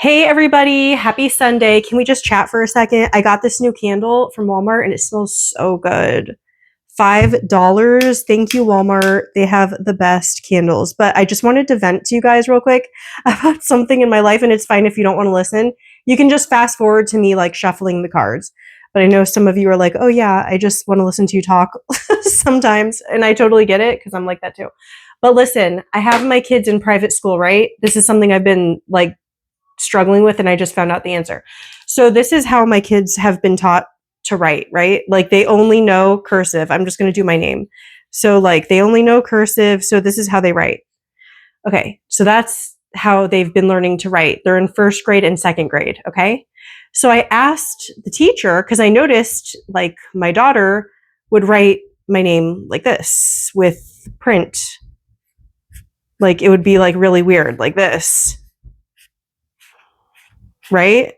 Hey everybody, happy Sunday. Can we just chat for a second? I got this new candle from Walmart and it smells so good. $5. Thank you, Walmart. They have the best candles. But I just wanted to vent to you guys real quick about something in my life, and it's fine if you don't want to listen. You can just fast forward to me like shuffling the cards. But I know some of you are like, oh yeah, I just want to listen to you talk sometimes. And I totally get it because I'm like that too. But listen, I have my kids in private school, right? This is something I've been like struggling with, and I just found out the answer. So this is how my kids have been taught to write, right? Like they only know cursive. I'm just going to do my name. So like they only know cursive, so this is how they write. Okay, so that's how they've been learning to write. They're in first grade and second grade, okay? So I asked the teacher, because I noticed like my daughter would write my name like this with print. Like it would be like really weird, like this. Right?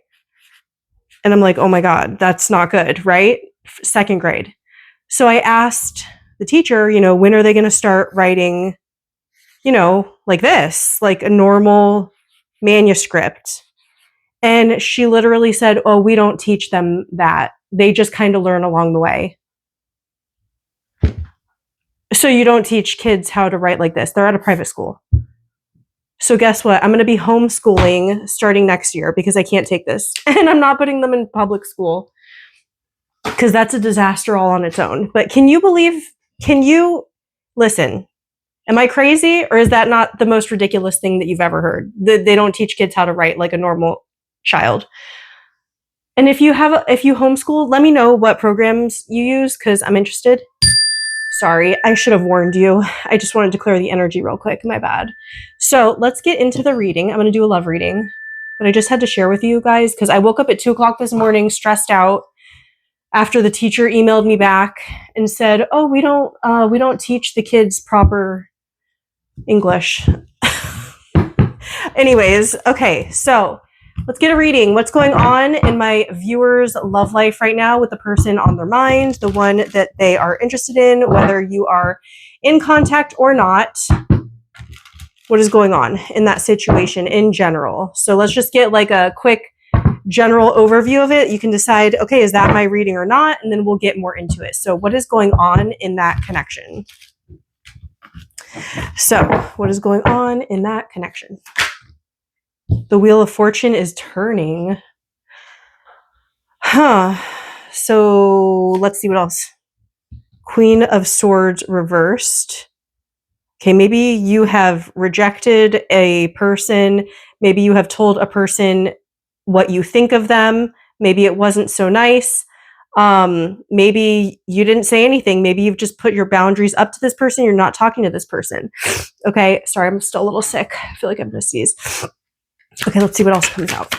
And I'm like, oh my God, that's not good, right? Second grade. So I asked the teacher, when are they going to start writing, like this, like a normal manuscript? And she literally said, oh, we don't teach them that. They just kind of learn along the way. So you don't teach kids how to write like this. They're at a private school. So guess what? I'm going to be homeschooling starting next year because I can't take this. And I'm not putting them in public school because that's a disaster all on its own. But can you listen, am I crazy, or is that not the most ridiculous thing that you've ever heard? They don't teach kids how to write like a normal child. And if you homeschool, let me know what programs you use because I'm interested. Sorry, I should have warned you. I just wanted to clear the energy real quick. My bad. So let's get into the reading. I'm going to do a love reading, but I just had to share with you guys because I woke up at 2:00 this morning, stressed out, after the teacher emailed me back and said, "Oh, we don't teach the kids proper English." Anyways, okay, so let's get a reading. What's going on in my viewers' love life right now with the person on their mind, the one that they are interested in, whether you are in contact or not? What is going on in that situation in general? So let's just get like a quick general overview of it. You can decide, okay, is that my reading or not? And then we'll get more into it. So what is going on in that connection? So what is going on in that connection? The Wheel of Fortune is turning. So let's see what else. Queen of Swords reversed. Okay, maybe you have rejected a person. Maybe you have told a person what you think of them. Maybe it wasn't so nice. Maybe you didn't say anything. Maybe you've just put your boundaries up to this person. You're not talking to this person. Okay, sorry, I'm still a little sick. I feel like I'm going to sneeze. Okay, let's see what else comes out.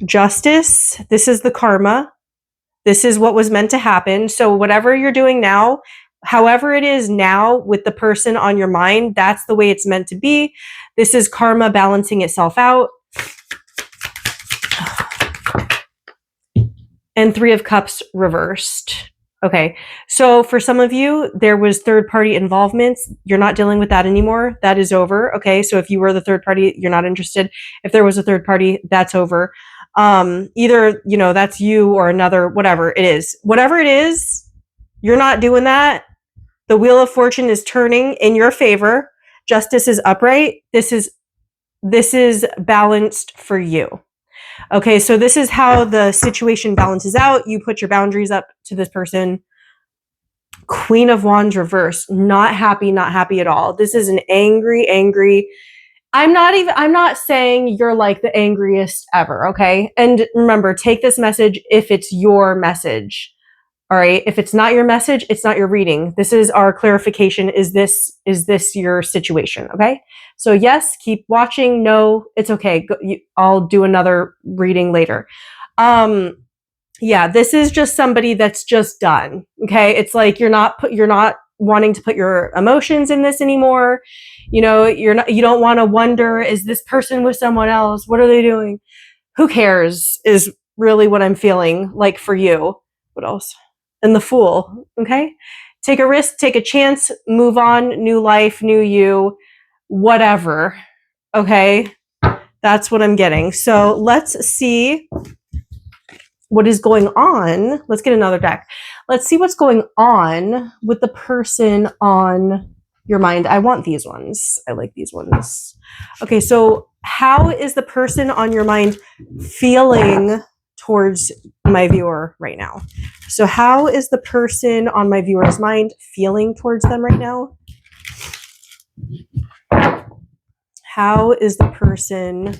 Justice. This is the karma. This is what was meant to happen. So whatever you're doing now, however it is now with the person on your mind, that's the way it's meant to be. This is karma balancing itself out. And Three of Cups reversed. Okay, so for some of you, there was third-party involvements. You're not dealing with that anymore. That is over. Okay, so if you were the third party, you're not interested. If there was a third party, that's over. Either, that's you or another, whatever it is. Whatever it is, you're not doing that. The Wheel of Fortune is turning in your favor. Justice is upright. This is balanced for you. Okay, so this is how the situation balances out. You put your boundaries up to this person. Queen of Wands reversed. Not happy at all. This is an angry. I'm not saying you're like the angriest ever, okay? And remember, take this message if it's your message. All right. If it's not your message, it's not your reading. This is our clarification. Is this your situation? Okay. So yes, keep watching. No, it's okay. I'll do another reading later. Yeah, this is just somebody that's just done. Okay. It's like you're not wanting to put your emotions in this anymore. You don't want to wonder, is this person with someone else? What are they doing? Who cares is really what I'm feeling like for you. What else? And the Fool, okay? Take a risk, take a chance, move on, new life, new you, whatever, okay? That's what I'm getting. So let's see what is going on. Let's get another deck. Let's see what's going on with the person on your mind. I want these ones. I like these ones. Okay, so how is the person on your mind feeling towards my viewer right now? So how is the person on my viewer's mind feeling towards them right now? How is the person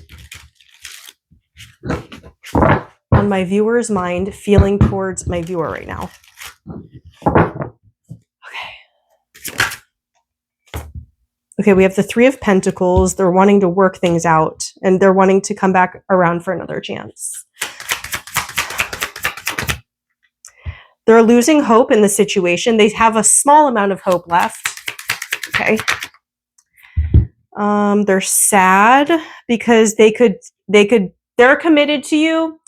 on my viewer's mind feeling towards my viewer right now? Okay, we have the Three of Pentacles. They're wanting to work things out, and they're wanting to come back around for another chance. They're losing hope in the situation. They have a small amount of hope left. Okay. They're sad because they're committed to you.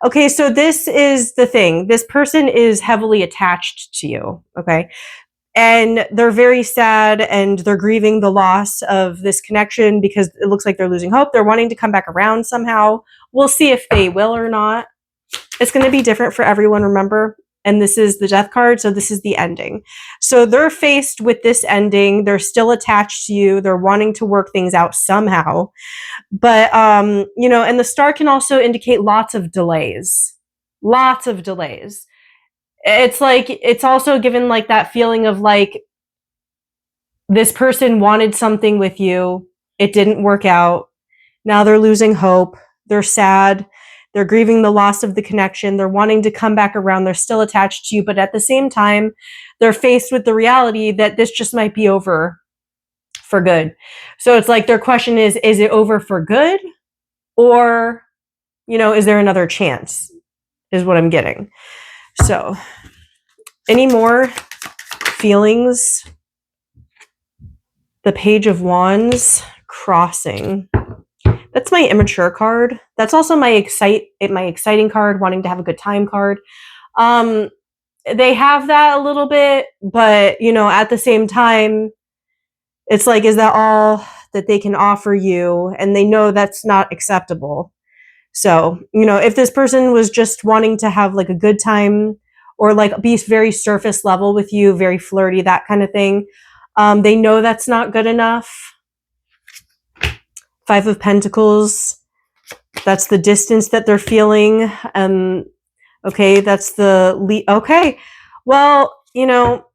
Okay, so this is the thing. This person is heavily attached to you. Okay. And they're very sad and they're grieving the loss of this connection because it looks like they're losing hope. They're wanting to come back around somehow. We'll see if they will or not. It's going to be different for everyone, remember? And this is the Death card, so this is the ending. So they're faced with this ending. They're still attached to you. They're wanting to work things out somehow. But, you know, and the star can also indicate lots of delays. Lots of delays. It's like, it's also given like that feeling of like this person wanted something with you. It didn't work out. Now they're losing hope. They're sad. They're grieving the loss of the connection. They're wanting to come back around. They're still attached to you. But at the same time, they're faced with the reality that this just might be over for good. So it's like their question is it over for good? Or, you know, is there another chance? Is what I'm getting. So, any more feelings? The Page of Wands, crossing. That's my immature card. That's also my exciting card, wanting to have a good time card. They have that a little bit, but you know, at the same time, it's like, is that all that they can offer you? And they know that's not acceptable. So, you know, if this person was just wanting to have like a good time or like be very surface level with you, very flirty, that kind of thing, they know that's not good enough. Five of Pentacles, that's the distance that they're feeling. Okay, that's okay. Well, you know,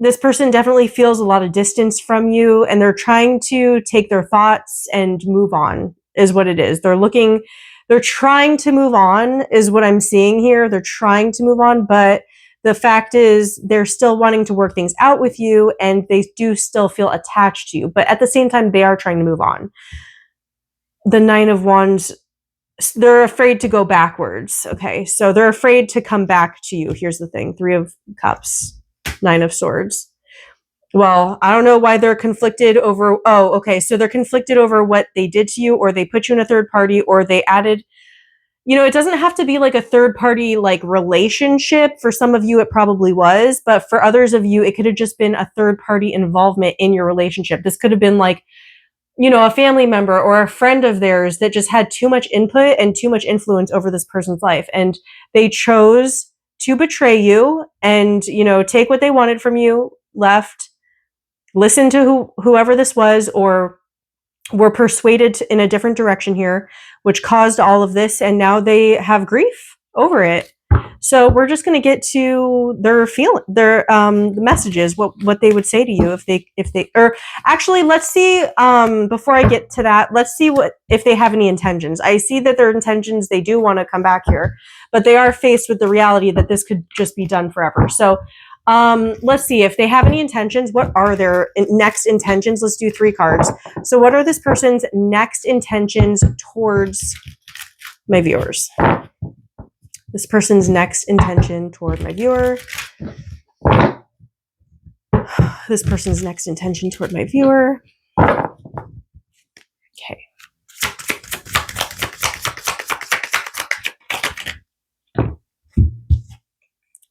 this person definitely feels a lot of distance from you and they're trying to take their thoughts and move on is what it is. They're trying to move on is what I'm seeing here. They're trying to move on, but the fact is they're still wanting to work things out with you and they do still feel attached to you. But at the same time, they are trying to move on. The Nine of Wands, they're afraid to go backwards. Okay, so they're afraid to come back to you. Here's the thing. Three of Cups, Nine of Swords. Well, I don't know why they're conflicted over, oh, okay, so they're conflicted over what they did to you, or they put you in a third party, or they added, you know, it doesn't have to be like a third party like relationship. For some of you, it probably was, but for others of you, it could have just been a third party involvement in your relationship. This could have been like, you know, a family member or a friend of theirs that just had too much input and too much influence over this person's life. And they chose to betray you and, you know, take what they wanted from you, left, listen to whoever this was, or were persuaded in a different direction here, which caused all of this. And now they have grief over it. So we're just going to get to their the messages, what they would say to you or actually, let's see, before I get to that, let's see if they have any intentions. I see that their intentions, they do want to come back here, but they are faced with the reality that this could just be done forever. So let's see if they have any intentions. What are their next intentions? Let's do 3 cards. So what are this person's next intentions towards my viewers? This person's next intention toward my viewer. This person's next intention toward my viewer. Okay.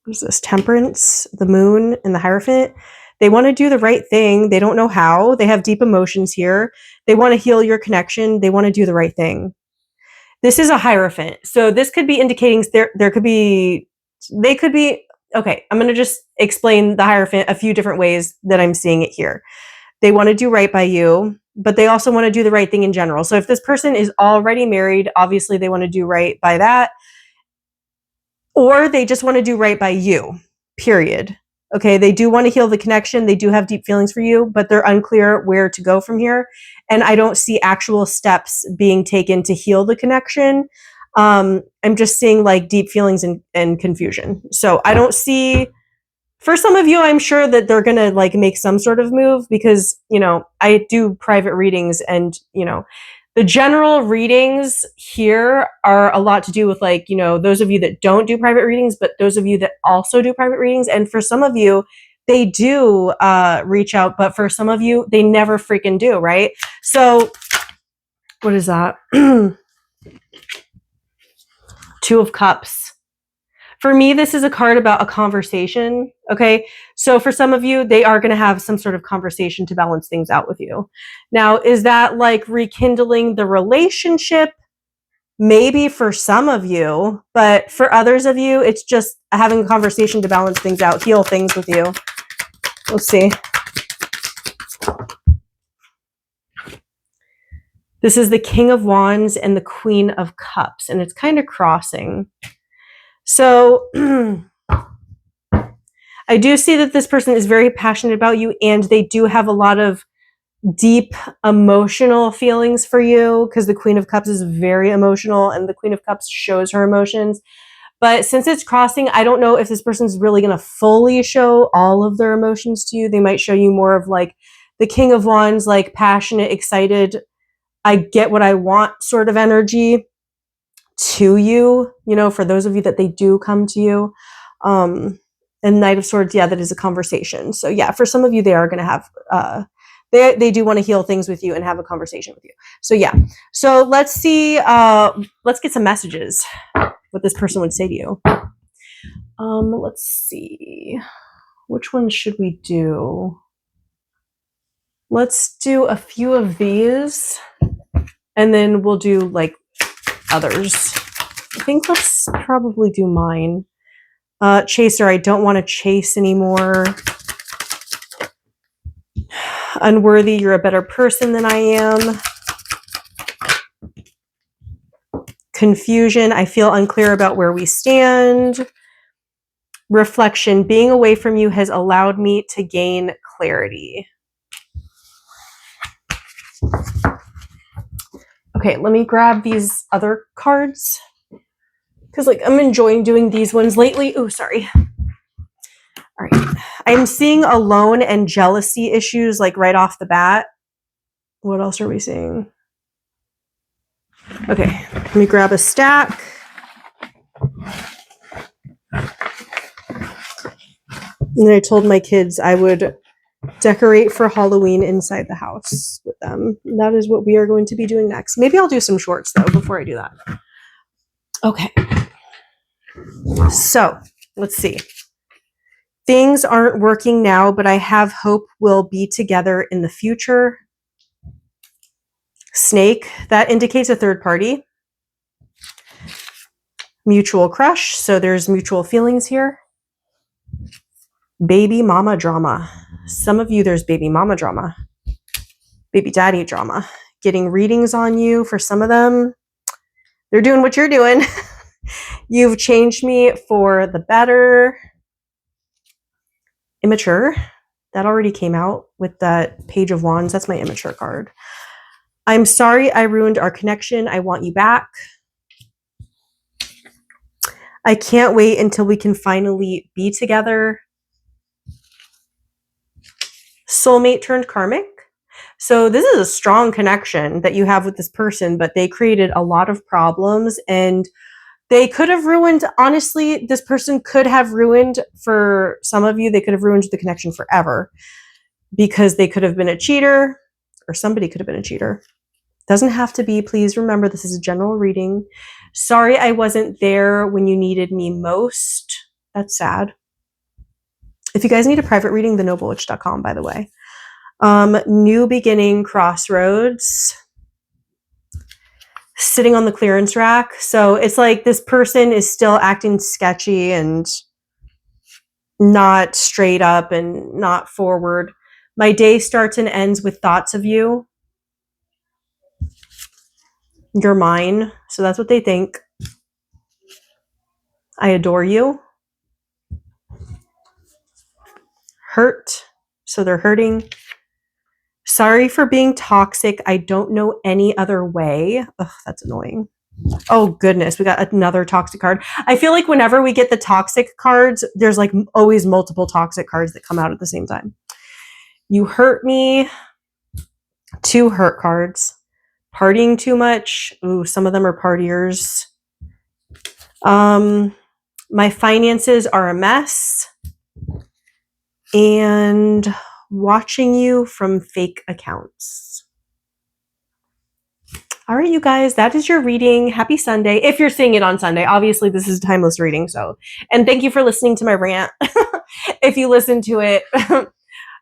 What is this? Temperance, the Moon, and the Hierophant. They want to do the right thing. They don't know how. They have deep emotions here. They want to heal your connection. They want to do the right thing. This is a Hierophant. So this could be indicating there could be, they could be, okay, I'm going to just explain the Hierophant a few different ways that I'm seeing it here. They want to do right by you, but they also want to do the right thing in general. So if this person is already married, obviously they want to do right by that. Or they just want to do right by you, period. Okay, they do want to heal the connection. They do have deep feelings for you, but they're unclear where to go from here. And I don't see actual steps being taken to heal the connection. I'm just seeing like deep feelings and confusion. So I don't see, for some of you, I'm sure that they're going to like make some sort of move because, you know, I do private readings and, you know, the general readings here are a lot to do with like, you know, those of you that don't do private readings, but those of you that also do private readings. And for some of you, they do reach out, but for some of you, they never freaking do, right? So what is that? Two of Cups. For me, this is a card about a conversation, okay? So for some of you, they are going to have some sort of conversation to balance things out with you. Now, is that like rekindling the relationship? Maybe for some of you, but for others of you, it's just having a conversation to balance things out, heal things with you. We'll see. This is the King of Wands and the Queen of Cups, and it's kind of crossing. So I do see that this person is very passionate about you, and they do have a lot of deep emotional feelings for you because the Queen of Cups is very emotional and the Queen of Cups shows her emotions. But since it's crossing, I don't know if this person's really going to fully show all of their emotions to you. They might show you more of like the King of Wands, like passionate, excited, I get what I want sort of energy to you, you know, for those of you that they do come to you. And Knight of Swords, yeah, that is a conversation. So yeah, for some of you, they are going to have, they do want to heal things with you and have a conversation with you. So yeah, so let's see, let's get some messages, what this person would say to you. Let's see, which ones should we do? Let's do a few of these and then we'll do like others. I think let's probably do mine. Chaser, I don't want to chase anymore. Unworthy, you're a better person than I am. Confusion, I feel unclear about where we stand. Reflection, being away from you has allowed me to gain clarity. Okay, let me grab these other cards because like I'm enjoying doing these ones lately. Oh, sorry. All right. I'm seeing alone and jealousy issues like right off the bat. What else are we seeing? Okay, let me grab a stack. And I told my kids I would decorate for Halloween inside the house with them. That is what we are going to be doing next. Maybe I'll do some shorts though before I do that. Okay. So let's see. Things aren't working now, but I have hope we'll be together in the future. Snake, that indicates a third party. Mutual crush, so there's mutual feelings here. Baby mama drama. Some of you, there's baby mama drama. Baby daddy drama. Getting readings on you for some of them. They're doing what you're doing. You've changed me for the better. Immature. That already came out with that Page of Wands. That's my immature card. I'm sorry I ruined our connection. I want you back. I can't wait until we can finally be together. Soulmate turned karmic. So this is a strong connection that you have with this person, but they created a lot of problems and they could have ruined, honestly, this person could have ruined, for some of you, they could have ruined the connection forever because they could have been a cheater or somebody could have been a cheater. Doesn't have to be. Please remember, this is a general reading. Sorry I wasn't there when you needed me most. That's sad. If you guys need a private reading, thenoblewitch.com, by the way. New beginning, crossroads. Sitting on the clearance rack. So it's like this person is still acting sketchy and not straight up and not forward. My day starts and ends with thoughts of you. You're mine. So that's what they think. I adore you. Hurt. So they're hurting. Sorry for being toxic. I don't know any other way. Ugh, that's annoying. Oh goodness, we got another toxic card. I feel like whenever we get the toxic cards, there's like always multiple toxic cards that come out at the same time. You hurt me. 2 hurt cards. Partying too much. Ooh, some of them are partiers. My finances are a mess. And watching you from fake accounts. All right, you guys, that is your reading. Happy Sunday. If you're seeing it on Sunday, obviously this is a timeless reading. So, and thank you for listening to my rant. If you listen to it,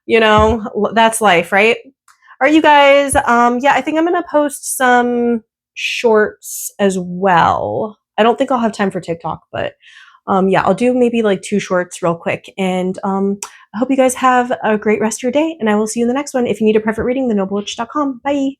you know, that's life, right? All right, you guys. Yeah, I think I'm going to post some shorts as well. I don't think I'll have time for TikTok, but yeah, I'll do maybe like 2 shorts real quick. And I hope you guys have a great rest of your day, and I will see you in the next one. If you need a private reading, thenoblewitch.com. Bye.